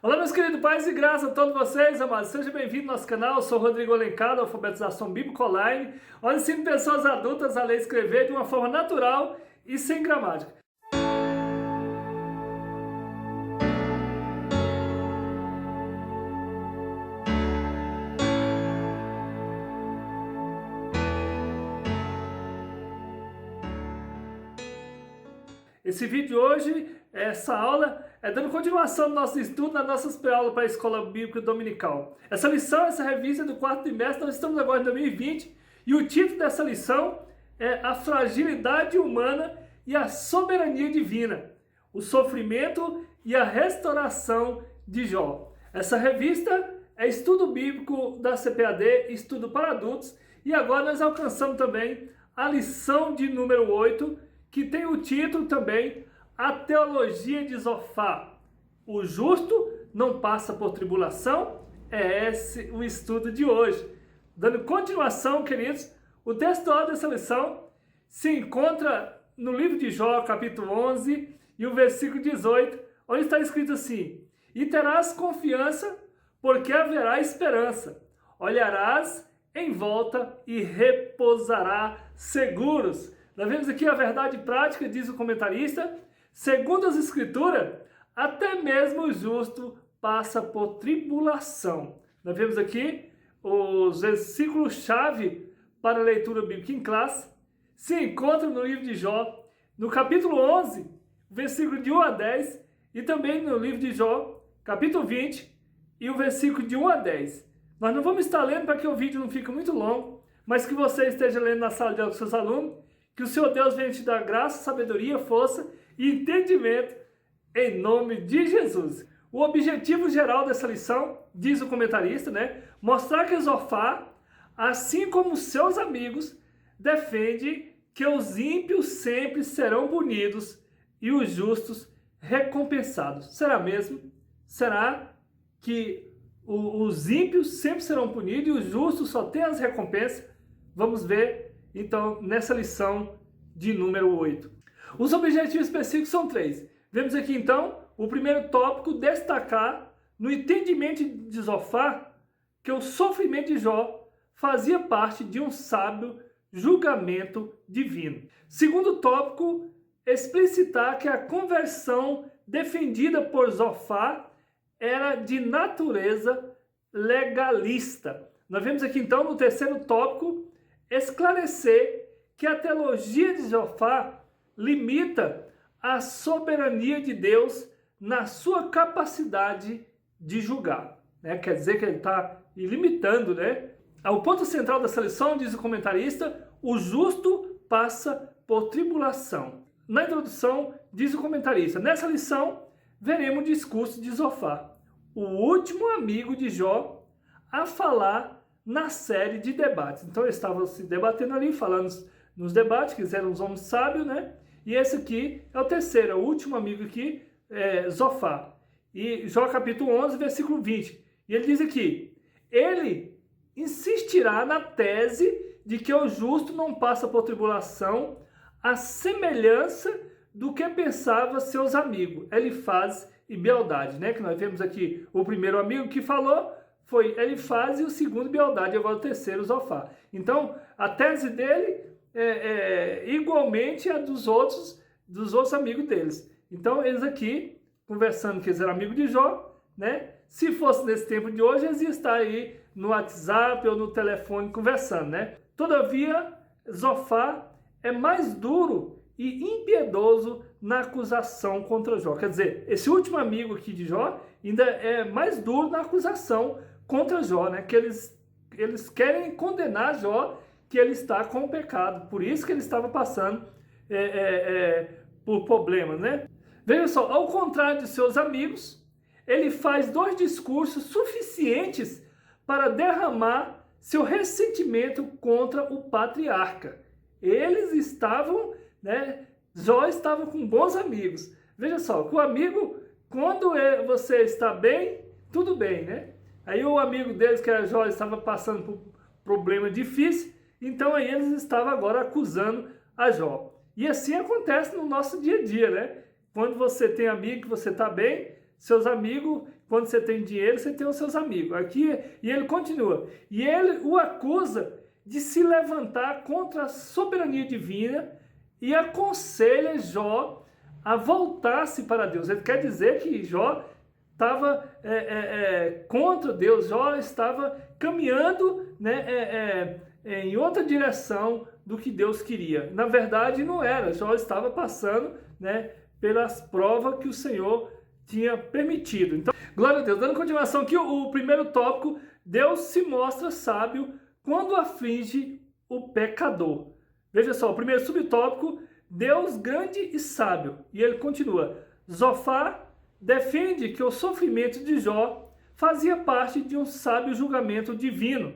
Olá, meus queridos, paz e graça a todos vocês, amados. Seja bem-vindo ao nosso canal. Eu sou Rodrigo Alencar, da Alfabetização Bíblica Online, onde ensino pessoas adultas a ler e escrever de uma forma natural e sem gramática. Esse vídeo de hoje, essa aula, é dando continuação do nosso estudo nas nossas pré-aulas para a Escola Bíblica Dominical. Essa lição, essa revista é do quarto trimestre, nós estamos agora em 2020, e o título dessa lição é A Fragilidade Humana e a Soberania Divina, o Sofrimento e a Restauração de Jó. Essa revista é estudo bíblico da CPAD, estudo para adultos, e agora nós alcançamos também a lição de número 8, que tem o título também, A Teologia de Zofá. O justo não passa por tribulação, é esse o estudo de hoje. Dando continuação, queridos, o texto dessa lição se encontra no livro de Jó, capítulo 11, e o versículo 18, onde está escrito assim: E terás confiança, porque haverá esperança. Olharás em volta e repousará seguros. Nós vemos aqui a verdade prática, diz o comentarista. Segundo as Escrituras, até mesmo o justo passa por tribulação. Nós vemos aqui os versículos-chave para a leitura bíblica em classe. Se encontram no livro de Jó, no capítulo 11, versículo de 1 a 10, e também no livro de Jó, capítulo 20, e o versículo de 1 a 10. Nós não vamos estar lendo para que o vídeo não fique muito longo, mas que você esteja lendo na sala de aula com seus alunos. Que o Senhor Deus venha te dar graça, sabedoria, força e entendimento em nome de Jesus. O objetivo geral dessa lição, diz o comentarista, mostrar que Zofá, assim como seus amigos, defende que os ímpios sempre serão punidos e os justos recompensados. Será mesmo? Será que os ímpios sempre serão punidos e os justos só têm as recompensas? Vamos ver então, nessa lição de número 8. Os objetivos específicos são 3. Vemos aqui, então, o primeiro tópico, destacar no entendimento de Zofá que o sofrimento de Jó fazia parte de um sábio julgamento divino. Segundo tópico, explicitar que a conversão defendida por Zofá era de natureza legalista. Nós vemos aqui, então, no terceiro tópico, esclarecer que a teologia de Zofá limita a soberania de Deus na sua capacidade de julgar. Quer dizer que ele está limitando. O ponto central dessa lição, diz o comentarista, o justo passa por tribulação. Na introdução, diz o comentarista, nessa lição veremos o discurso de Zofá, o último amigo de Jó, a falar na série de debates. Então eles estavam se debatendo ali, falando nos debates, que eram os homens sábios, E esse aqui é o terceiro, é o último amigo aqui, Zofá. E Jó capítulo 11, versículo 20. E ele diz aqui, ele insistirá na tese de que o justo não passa por tribulação, a semelhança do que pensavam seus amigos, Elifaz e Bildade, Que nós vemos aqui o primeiro amigo que falou, foi Elifaz e o segundo Bildade, agora o terceiro Zofá. Então, a tese dele é igualmente a dos outros amigos deles. Então, eles aqui, conversando que eles eram amigos de Jó, Se fosse nesse tempo de hoje, eles iam estar aí no WhatsApp ou no telefone conversando, Todavia, Zofá é mais duro e impiedoso na acusação contra Jó. Quer dizer, esse último amigo aqui de Jó ainda é mais duro na acusação contra Jó, Que eles querem condenar Jó, que ele está com o pecado. Por isso que ele estava passando por problemas, Veja só, ao contrário de seus amigos, ele faz 2 discursos suficientes para derramar seu ressentimento contra o patriarca. Eles estavam, Jó estava com bons amigos. Veja só, com o amigo, quando você está bem, tudo bem, Aí o amigo deles, que era Jó, estava passando por problema difícil, então aí eles estavam agora acusando a Jó. E assim acontece no nosso dia a dia, Quando você tem amigo que você está bem, seus amigos quando você tem dinheiro, você tem os seus amigos. Aqui, e ele continua. E ele o acusa de se levantar contra a soberania divina e aconselha Jó a voltar-se para Deus. Ele quer dizer que Jó estava contra Deus, Jó estava caminhando, né, em outra direção do que Deus queria. Na verdade, não era. Jó estava passando, né, pelas provas que o Senhor tinha permitido. Então, glória a Deus. Dando continuação aqui, o primeiro tópico, Deus se mostra sábio quando aflige o pecador. Veja só, o primeiro subtópico, Deus grande e sábio. E ele continua. Zofar defende que o sofrimento de Jó fazia parte de um sábio julgamento divino,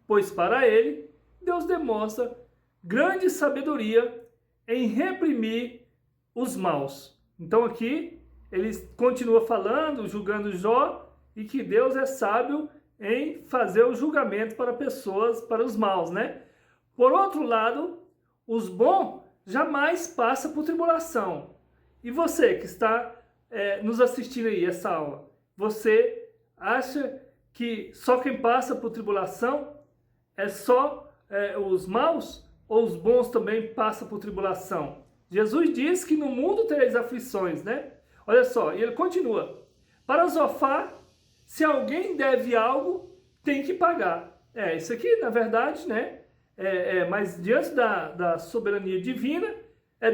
pois para ele, Deus demonstra grande sabedoria em reprimir os maus. Então aqui, ele continua falando, julgando Jó, e que Deus é sábio em fazer o julgamento para pessoas, para os maus, né? Por outro lado, os bons jamais passam por tribulação. E você que está nos assistindo aí, essa aula, você acha que só quem passa por tribulação é só os maus? Ou os bons também passam por tribulação? Jesus diz que no mundo tereis aflições, né? Olha só, e ele continua. Para Zofar, se alguém deve algo, tem que pagar. Isso aqui, na verdade, né? Mas diante da soberania divina,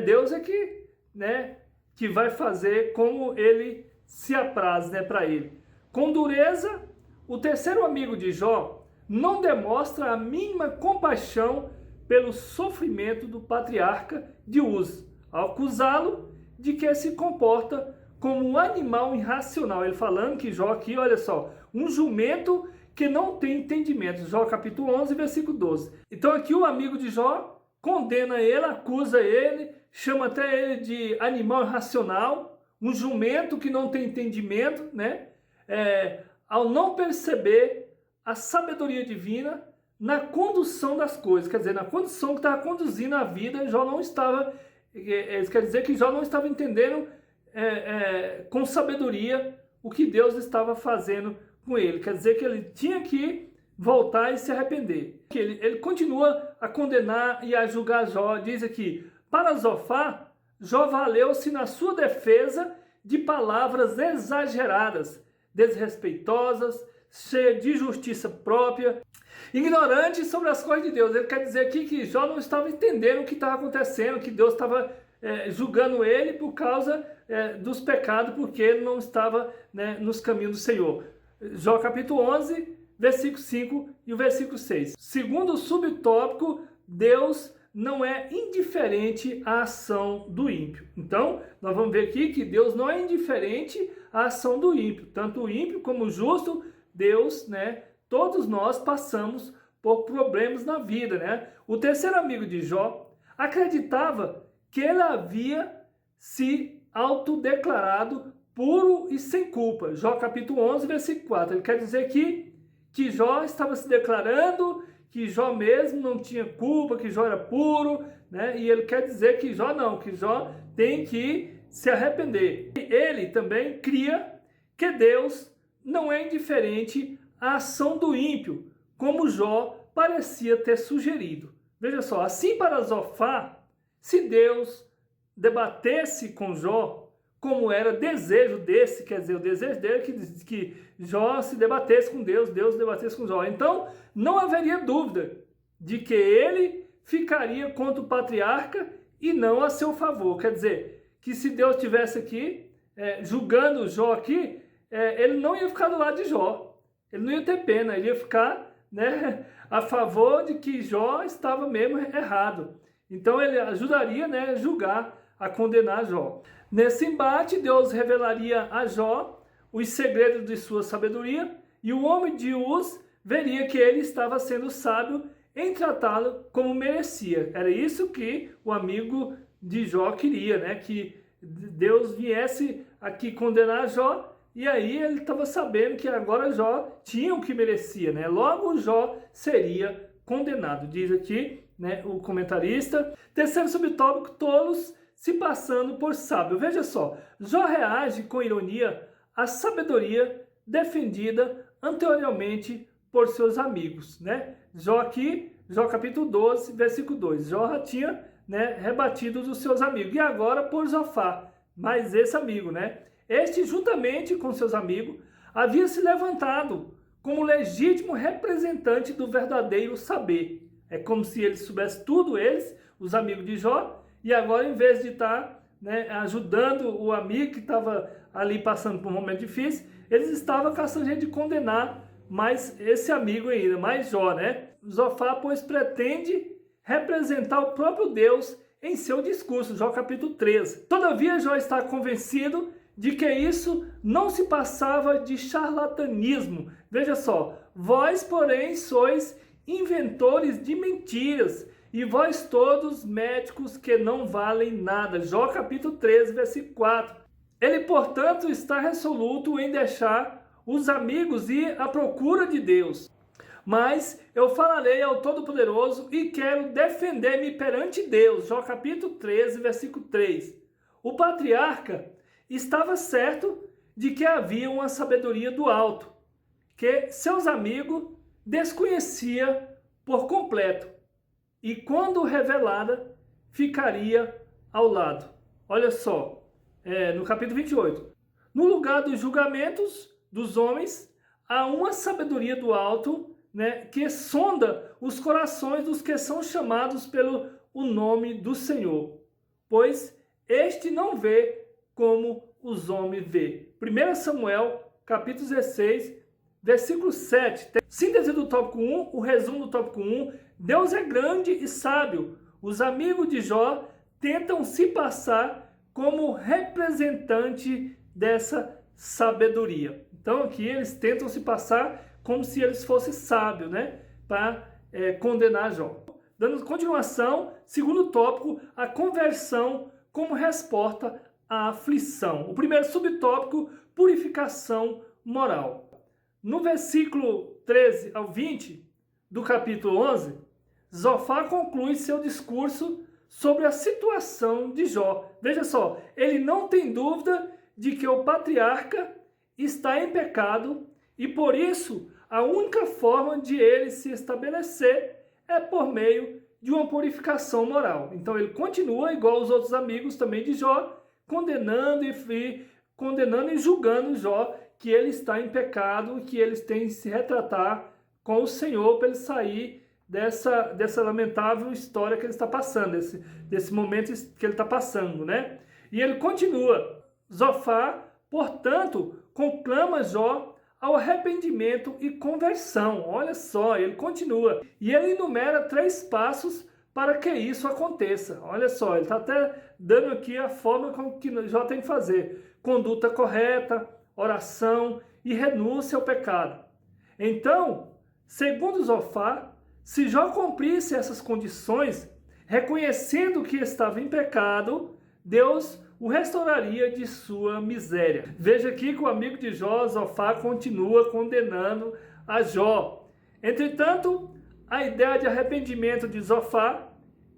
Deus que, né, que vai fazer como ele se apraz, né, para ele. Com dureza, o terceiro amigo de Jó não demonstra a mínima compaixão pelo sofrimento do patriarca de Uz, ao acusá-lo de que se comporta como um animal irracional. Ele falando que Jó aqui, olha só, um jumento que não tem entendimento. Jó capítulo 11, versículo 12. Então aqui o amigo de Jó condena ele, acusa ele, chama até ele de animal irracional, um jumento que não tem entendimento, né? Ao não perceber a sabedoria divina na condução das coisas, quer dizer, na condução que estava conduzindo a vida, Jó não estava, isso quer dizer que Jó não estava entendendo com sabedoria o que Deus estava fazendo com ele, quer dizer que ele tinha que voltar e se arrepender. Ele continua a condenar e a julgar Jó, diz aqui, para Zofar, Jó valeu-se na sua defesa de palavras exageradas, desrespeitosas, cheias de justiça própria, ignorante sobre as coisas de Deus. Ele quer dizer aqui que Jó não estava entendendo o que estava acontecendo, que Deus estava julgando ele por causa dos pecados, porque ele não estava, né, nos caminhos do Senhor. Jó capítulo 11, versículo 5 e o versículo 6. Segundo o subtópico, Deus não é indiferente à ação do ímpio. Então, nós vamos ver aqui que Deus não é indiferente à ação do ímpio. Tanto o ímpio como o justo, Deus, né, todos nós passamos por problemas na vida, né? O terceiro amigo de Jó acreditava que ele havia se autodeclarado puro e sem culpa. Jó capítulo 11, versículo 4. Ele quer dizer que Jó estava se declarando que Jó mesmo não tinha culpa, que Jó era puro, né? E ele quer dizer que Jó não, que Jó tem que se arrepender. Ele também cria que Deus não é indiferente à ação do ímpio, como Jó parecia ter sugerido. Veja só, assim para Zofar, se Deus debatesse com Jó, como era desejo desse, quer dizer, o desejo dele que Jó se debatesse com Deus, Deus debatesse com Jó. Então, não haveria dúvida de que ele ficaria contra o patriarca e não a seu favor. Quer dizer, que se Deus estivesse aqui, julgando Jó aqui, ele não ia ficar do lado de Jó. Ele não ia ter pena, ele ia ficar, né, a favor de que Jó estava mesmo errado. Então, ele ajudaria, né, a julgar, a condenar Jó. Nesse embate, Deus revelaria a Jó os segredos de sua sabedoria e o homem de Uz veria que ele estava sendo sábio em tratá-lo como merecia. Era isso que o amigo de Jó queria, né? Que Deus viesse aqui condenar Jó, e aí ele estava sabendo que agora Jó tinha o que merecia, né? Logo Jó seria condenado. Diz aqui, né, o comentarista. Terceiro subtópico, tolos se passando por sábio. Veja só, Jó reage com ironia à sabedoria defendida anteriormente por seus amigos, né? Jó aqui, Jó capítulo 12, versículo 2. Jó já tinha, né, rebatido dos seus amigos. E agora por Zofá, mais esse amigo, né? Este, juntamente com seus amigos, havia se levantado como legítimo representante do verdadeiro saber. É como se eles soubessem tudo, eles, os amigos de Jó, e agora, em vez de estar, né, ajudando o amigo que estava ali passando por um momento difícil, eles estavam caçando gente de condenar mais esse amigo ainda, mais Jó, né? Zofá, pois, pretende representar o próprio Deus em seu discurso, Jó capítulo 13. Todavia, Jó está convencido de que isso não se passava de charlatanismo. Veja só, vós, porém, sois inventores de mentiras, e vós todos médicos que não valem nada. Jó capítulo 13, versículo 4. Ele, portanto, está resoluto em deixar os amigos ir à procura de Deus. Mas eu falarei ao Todo-Poderoso e quero defender-me perante Deus. Jó capítulo 13, versículo 3. O patriarca estava certo de que havia uma sabedoria do alto, que seus amigos desconhecia por completo, e quando revelada, ficaria ao lado. Olha só, no capítulo 28. No lugar dos julgamentos dos homens, há uma sabedoria do alto, né, que sonda os corações dos que são chamados pelo o nome do Senhor, pois este não vê como os homens vê. 1 Samuel, capítulo 16, versículo 7. Síntese do tópico 1, o resumo do tópico 1. Deus é grande e sábio. Os amigos de Jó tentam se passar como representante dessa sabedoria. Então aqui eles tentam se passar como se eles fossem sábios, né? Para condenar Jó. Dando continuação, segundo tópico, a conversão como resposta à aflição. O primeiro subtópico, purificação moral. No versículo 13 ao 20 do capítulo 11, Zofá conclui seu discurso sobre a situação de Jó. Veja só, ele não tem dúvida de que o patriarca está em pecado e por isso a única forma de ele se estabelecer é por meio de uma purificação moral. Então ele continua, igual os outros amigos também de Jó, condenando e julgando Jó, que ele está em pecado e que eles têm que se retratar com o Senhor para ele sair dessa lamentável história que ele está passando, desse momento que ele está passando, né? E ele continua, Zofá, portanto, conclama Jó ao arrependimento e conversão. Olha só, ele continua. E ele enumera 3 passos para que isso aconteça. Olha só, ele está até dando aqui a forma como que Jó tem que fazer. Conduta correta, oração e renúncia ao pecado. Então, segundo Zofá, se Jó cumprisse essas condições, reconhecendo que estava em pecado, Deus o restauraria de sua miséria. Veja aqui que o amigo de Jó, Zofá, continua condenando a Jó. Entretanto, a ideia de arrependimento de Zofá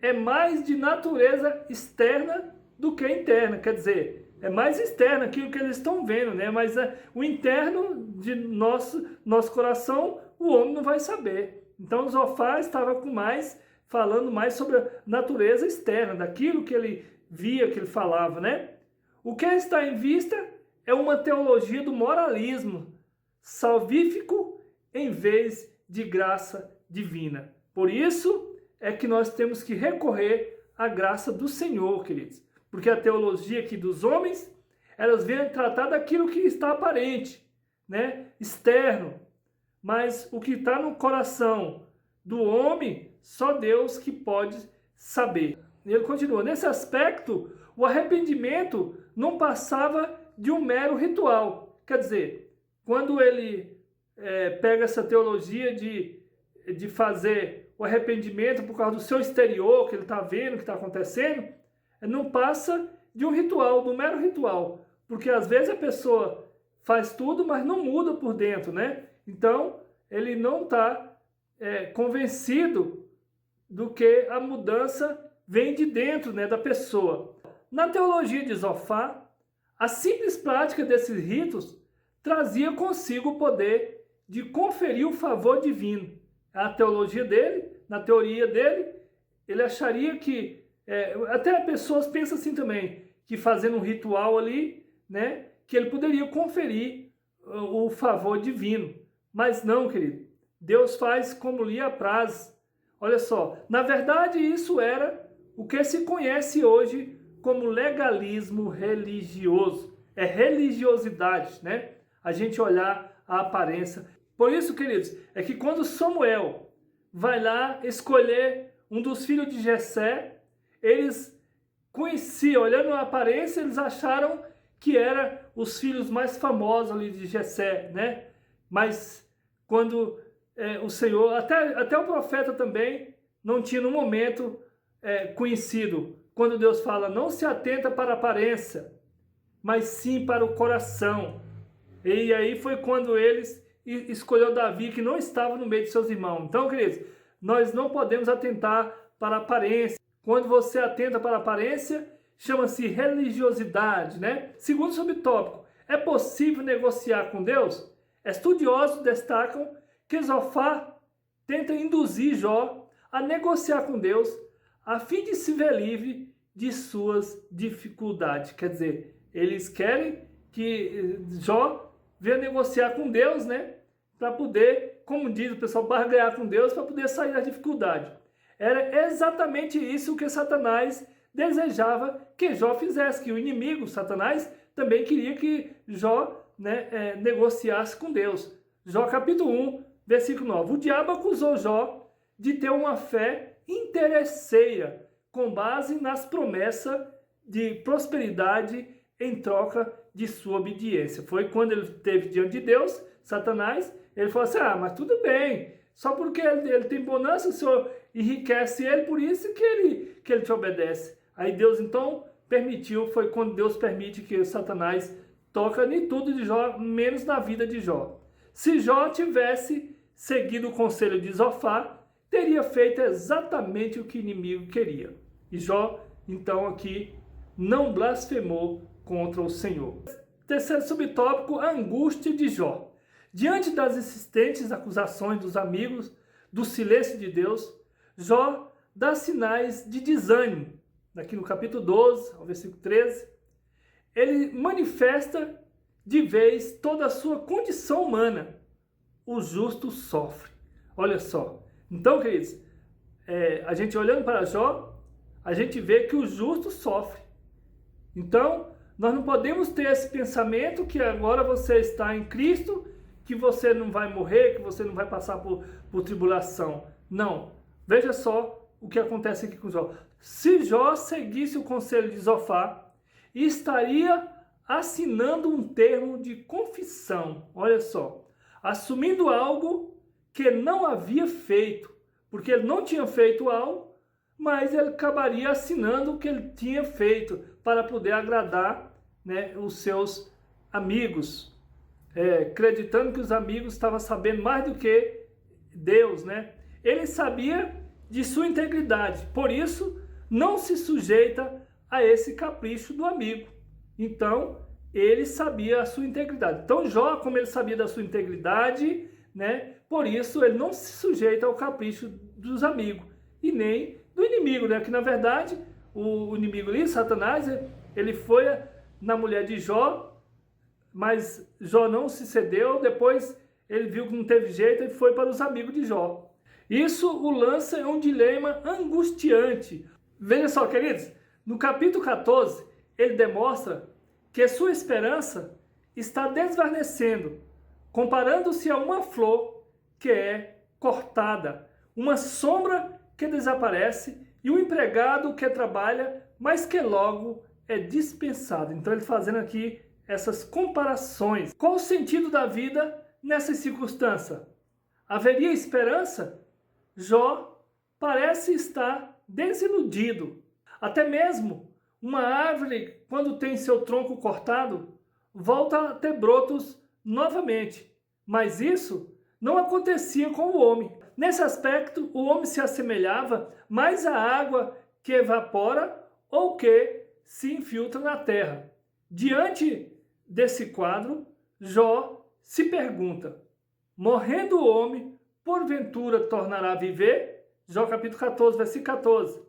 é mais de natureza externa do que interna. Quer dizer, é mais externo aquilo que eles estão vendo, né? Mas o interno de nosso coração, o homem não vai saber. Então Zofá estava falando mais sobre a natureza externa, daquilo que ele via, que ele falava, né? O que está em vista é uma teologia do moralismo salvífico em vez de graça divina. Por isso é que nós temos que recorrer à graça do Senhor, queridos. Porque a teologia aqui dos homens, elas vêm tratar daquilo que está aparente, né? Externo. Mas o que está no coração do homem, só Deus que pode saber. E ele continua, nesse aspecto, o arrependimento não passava de um mero ritual. Quer dizer, quando ele pega essa teologia de fazer o arrependimento por causa do seu exterior, que ele está vendo, que está acontecendo, não passa de um ritual, de um mero ritual. Porque às vezes a pessoa faz tudo, mas não muda por dentro, né? Então, ele não está convencido do que a mudança vem de dentro, né, da pessoa. Na teologia de Zofá, a simples prática desses ritos trazia consigo o poder de conferir o favor divino. A teologia dele, na teoria dele, ele acharia que, até pessoas pensam assim também, que fazendo um ritual ali, né, que ele poderia conferir o favor divino. Mas não, querido, Deus faz como lhe apraz. Olha só, na verdade isso era o que se conhece hoje como legalismo religioso. É religiosidade, né? A gente olhar a aparência. Por isso, queridos, é que quando Samuel vai lá escolher um dos filhos de Jessé, eles conheciam, olhando a aparência, eles acharam que eram os filhos mais famosos ali de Jessé, né? Mas quando o Senhor, até o profeta também, não tinha no momento conhecido. Quando Deus fala, não se atenta para a aparência, mas sim para o coração. E aí foi quando eles escolheu Davi, que não estava no meio de seus irmãos. Então, queridos, nós não podemos atentar para a aparência. Quando você atenta para a aparência, chama-se religiosidade, né? Segundo subtópico, é possível negociar com Deus? Estudiosos destacam que Zofar tenta induzir Jó a negociar com Deus a fim de se ver livre de suas dificuldades. Quer dizer, eles querem que Jó venha negociar com Deus, né? Para poder, como diz o pessoal, barganhar com Deus para poder sair da dificuldade. Era exatamente isso que Satanás desejava que Jó fizesse, que o inimigo, Satanás, também queria que Jó, né, negociasse com Deus. Jó capítulo 1, versículo 9. O diabo acusou Jó de ter uma fé interesseira, com base nas promessas de prosperidade em troca de sua obediência. Foi quando ele esteve diante de Deus, Satanás, ele falou assim, mas tudo bem, só porque ele tem bonança, o Senhor enriquece ele, por isso que ele te obedece. Aí Deus então permitiu, foi quando Deus permite que Satanás toca em tudo de Jó, menos na vida de Jó. Se Jó tivesse seguido o conselho de Zofar, teria feito exatamente o que o inimigo queria. E Jó, então, aqui não blasfemou contra o Senhor. Terceiro subtópico, a angústia de Jó. Diante das insistentes acusações dos amigos, do silêncio de Deus, Jó dá sinais de desânimo. Aqui no capítulo 12, ao versículo 13, ele manifesta de vez toda a sua condição humana. O justo sofre. Olha só. Então, queridos, a gente olhando para Jó, a gente vê que o justo sofre. Então, nós não podemos ter esse pensamento que agora você está em Cristo, que você não vai morrer, que você não vai passar por tribulação. Não. Veja só o que acontece aqui com Jó. Se Jó seguisse o conselho de Zofar, estaria assinando um termo de confissão. Olha só. Assumindo algo que não havia feito. Porque ele não tinha feito algo, mas ele acabaria assinando o que ele tinha feito para poder agradar, né, os seus amigos. Acreditando que os amigos estavam sabendo mais do que Deus, né? Ele sabia de sua integridade, por isso não se sujeita a esse capricho do amigo. Então, ele sabia a sua integridade. Então, Jó, como ele sabia da sua integridade, né? Por isso ele não se sujeita ao capricho dos amigos e nem do inimigo, né? Que na verdade o inimigo ali, Satanás, ele foi na mulher de Jó, mas Jó não se cedeu. Depois ele viu que não teve jeito e foi para os amigos de Jó. Isso o lança em um dilema angustiante. Veja só, queridos, no capítulo 14 ele demonstra que sua esperança está desvanecendo, comparando-se a uma flor que é cortada, uma sombra que desaparece e um empregado que trabalha, mas que logo é dispensado. Então ele fazendo aqui essas comparações. Qual o sentido da vida nessa circunstância? Haveria esperança? Jó parece estar desiludido. Até mesmo uma árvore, quando tem seu tronco cortado, volta a ter brotos novamente. Mas isso não acontecia com o homem. Nesse aspecto, o homem se assemelhava mais à água que evapora ou que se infiltra na terra. Diante desse quadro, Jó se pergunta: morrendo o homem, porventura tornará a viver? Jó capítulo 14, versículo 14.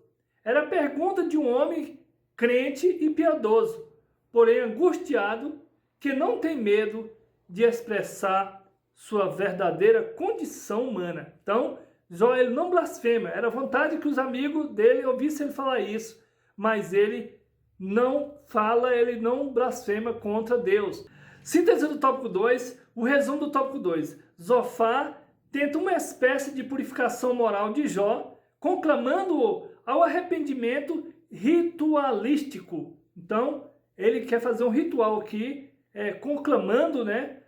Era a pergunta de um homem crente e piedoso, porém angustiado, que não tem medo de expressar sua verdadeira condição humana. Então, Jó, ele não blasfema. Era vontade que os amigos dele ouvissem ele falar isso, mas ele não fala, ele não blasfema contra Deus. Síntese do tópico 2, o resumo do tópico 2. Zofar tenta uma espécie de purificação moral de Jó, conclamando-o ao arrependimento ritualístico. Então, ele quer fazer um ritual aqui, conclamando,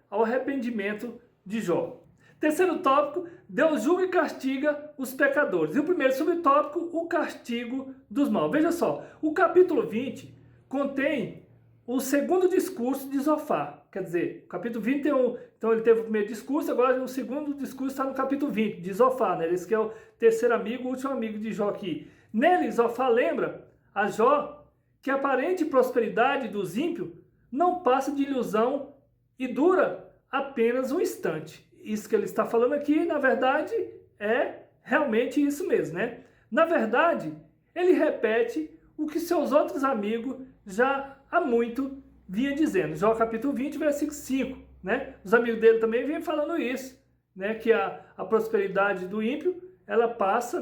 ao arrependimento de Jó. Terceiro tópico, Deus julga e castiga os pecadores. E o primeiro subtópico, o castigo dos maus. Veja só, o capítulo 20 contém o segundo discurso de Zofar. Quer dizer, o capítulo 20 tem então ele teve o primeiro discurso, agora o segundo discurso está no capítulo 20, de Zofar, né? Esse que é o terceiro amigo, o último amigo de Jó aqui. Nele, Zofar lembra a Jó que a aparente prosperidade dos ímpios não passa de ilusão e dura apenas um instante. Isso que ele está falando aqui, na verdade, é realmente isso mesmo, né? Na verdade, ele repete o que seus outros amigos já há muito vinham dizendo. Jó capítulo 20, versículo 5, né? Os amigos dele também vinham falando isso, né? Que a prosperidade do ímpio, ela passa,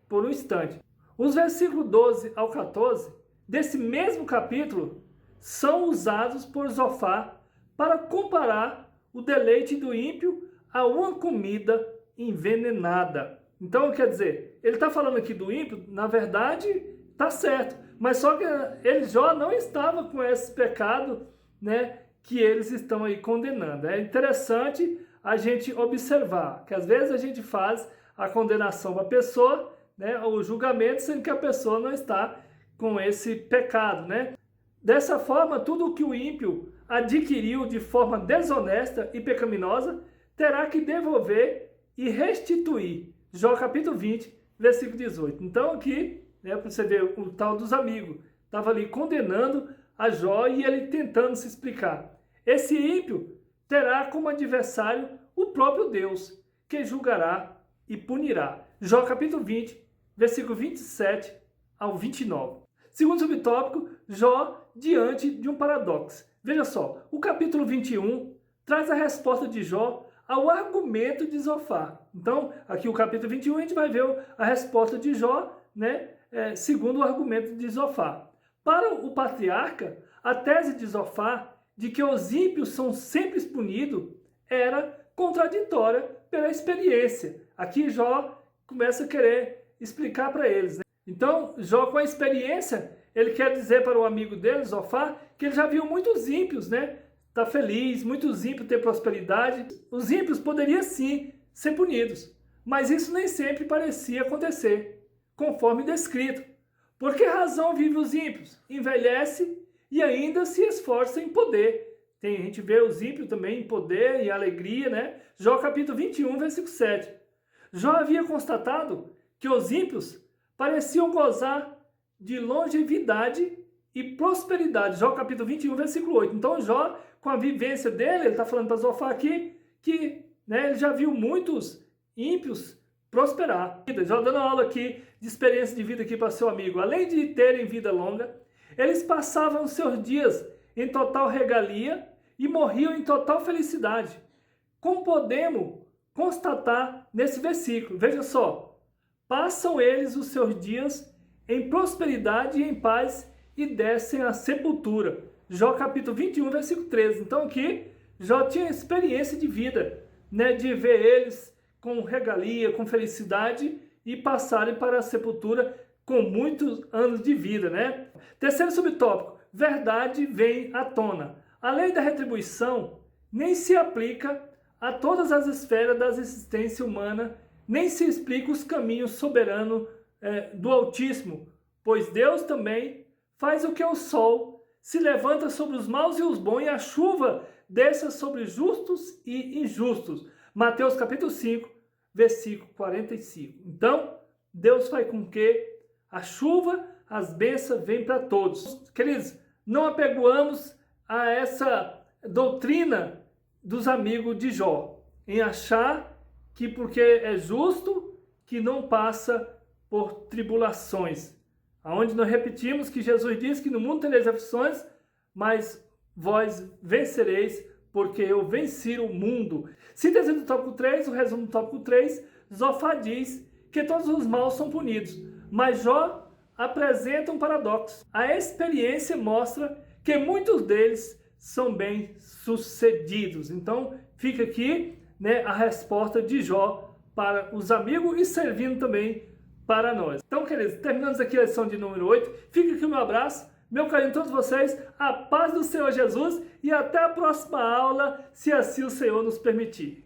por um instante. Os versículos 12 ao 14 desse mesmo capítulo são usados por Zofar para comparar o deleite do ímpio a uma comida envenenada. Então, quer dizer, ele está falando aqui do ímpio, na verdade, está certo. Mas só que ele, Jó, não estava com esse pecado, que eles estão aí condenando. É interessante a gente observar que às vezes a gente faz a condenação para a pessoa, o julgamento, sendo que a pessoa não está com esse pecado, Dessa forma, tudo o que o ímpio adquiriu de forma desonesta e pecaminosa, terá que devolver e restituir. Jó capítulo 20, versículo 18. Então aqui, para você ver, o tal dos amigos estava ali condenando a Jó e ele tentando se explicar. Esse ímpio terá como adversário o próprio Deus, que julgará e punirá. Jó capítulo 20, versículo 27 ao 29. Segundo subtópico, Jó diante de um paradoxo. Veja só, o capítulo 21 traz a resposta de Jó ao argumento de Zofar. Então, aqui o capítulo 21 a gente vai ver a resposta de Jó, segundo o argumento de Zofar. Para o patriarca, a tese de Zofar de que os ímpios são sempre punidos era contraditória pela experiência. Aqui Jó começa a querer explicar para eles. Então, Jó, com a experiência, ele quer dizer para o amigo dele, Zofar, que ele já viu muitos ímpios, tá feliz, muitos ímpios ter prosperidade. Os ímpios poderiam sim ser punidos, mas isso nem sempre parecia acontecer, conforme descrito. Por que razão vive os ímpios? Envelhece e ainda se esforça em poder. A gente vê os ímpios também em poder e alegria, Jó capítulo 21, versículo 7. Jó havia constatado que os ímpios pareciam gozar de longevidade e prosperidade. Jó capítulo 21, versículo 8. Então Jó, com a vivência dele, ele está falando para Zofar aqui, que ele já viu muitos ímpios prosperar. Jó dando aula aqui de experiência de vida aqui para seu amigo. Além de terem vida longa, eles passavam seus dias em total regalia e morriam em total felicidade. Como podemos constatar nesse versículo? Veja só, passam eles os seus dias em prosperidade e em paz e descem à sepultura. Jó capítulo 21, versículo 13. Então aqui, Jó tinha experiência de vida, de ver eles com regalia, com felicidade e passarem para a sepultura com muitos anos de vida, Terceiro subtópico, verdade vem à tona. A lei da retribuição nem se aplica a todas as esferas da existência humana, nem se explica os caminhos soberanos do Altíssimo, pois Deus também faz o que o sol se levanta sobre os maus e os bons e a chuva desce sobre justos e injustos. Mateus capítulo 5, versículo 45. Então, Deus faz com que a chuva, as bênçãos venham para todos. Queridos, não apeguamos a essa doutrina dos amigos de Jó, em achar que porque é justo, que não passa por tribulações. Aonde nós repetimos que Jesus diz que no mundo tereis aflições, mas vós vencereis, porque eu venci o mundo. Síntese do tópico 3, o resumo do tópico 3, Zofá diz que todos os maus são punidos, mas Jó apresenta um paradoxo. A experiência mostra que muitos deles são bem-sucedidos. Então, fica aqui, né, a resposta de Jó para os amigos e servindo também para nós. Então, queridos, terminamos aqui a lição de número 8. Fica aqui o meu abraço, meu carinho a todos vocês, a paz do Senhor Jesus e até a próxima aula, se assim o Senhor nos permitir.